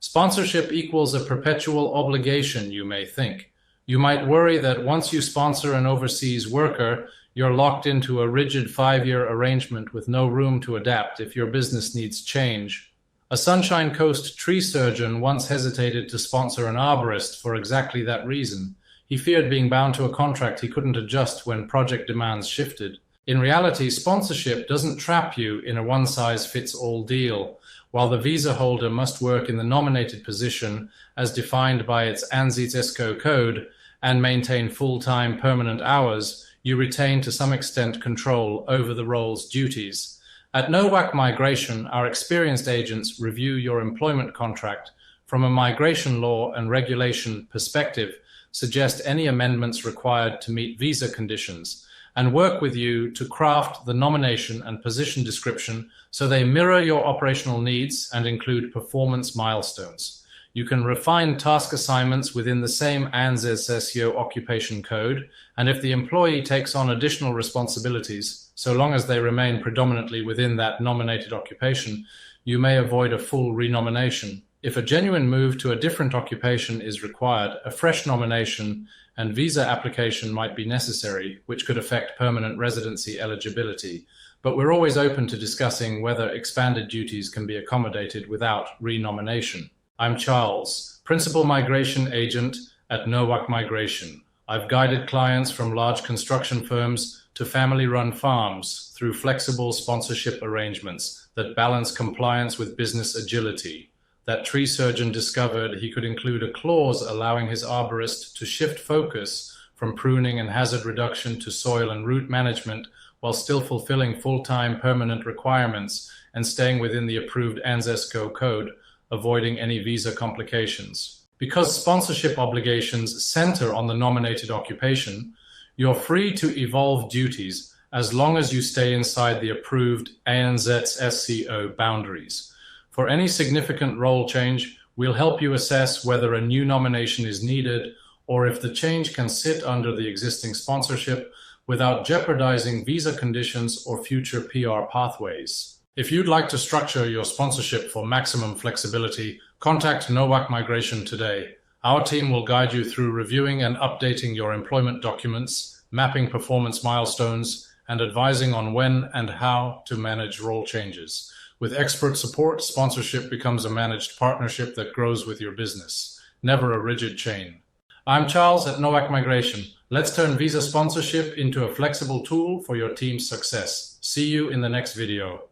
Sponsorship equals a perpetual obligation, you may think. You might worry that once you sponsor an overseas worker, you're locked into a rigid 5-year arrangement with no room to adapt if your business needs change. A Sunshine Coast tree surgeon once hesitated to sponsor an arborist for exactly that reason. He feared being bound to a contract he couldn't adjust when project demands shifted. In reality, sponsorship doesn't trap you in a one-size-fits-all deal. While the visa holder must work in the nominated position as defined by its ANSI ESCO code and maintain full-time permanent hours, you retain to some extent control over the role's duties. At NOWAC Migration, our experienced agents review your employment contract from a migration law and regulation perspective, suggest any amendments required to meet visa conditions, and work with you to craft the nomination and position description so they mirror your operational needs and include performance milestones. You can refine task assignments within the same ANSES SEO occupation code, and if the employee takes on additional responsibilities, so long as they remain predominantly within that nominated occupation, you may avoid a full renomination. If a genuine move to a different occupation is required, a fresh nomination and visa application might be necessary, which could affect permanent residency eligibility. But we're always open to discussing whether expanded duties can be accommodated without renomination. I'm Charles, Principal Migration Agent at NOWAC Migration. I've guided clients from large construction firms to family-run farms through flexible sponsorship arrangements that balance compliance with business agility. That tree surgeon discovered he could include a clause allowing his arborist to shift focus from pruning and hazard reduction to soil and root management while still fulfilling full-time permanent requirements and staying within the approved ANSESCO code, avoiding any visa complications. Because sponsorship obligations center on the nominated occupation, you're free to evolve duties as long as you stay inside the approved ANSES SCO boundaries. For any significant role change, we'll help you assess whether a new nomination is needed or if the change can sit under the existing sponsorship without jeopardizing visa conditions or future PR pathways. If you'd like to structure your sponsorship for maximum flexibility, contact NOWAC Migration today. Our team will guide you through reviewing and updating your employment documents, mapping performance milestones, and advising on when and how to manage role changes. With expert support, sponsorship becomes a managed partnership that grows with your business, never a rigid chain. I'm Charles at NOWAC Migration. Let's turn visa sponsorship into a flexible tool for your team's success. See you in the next video.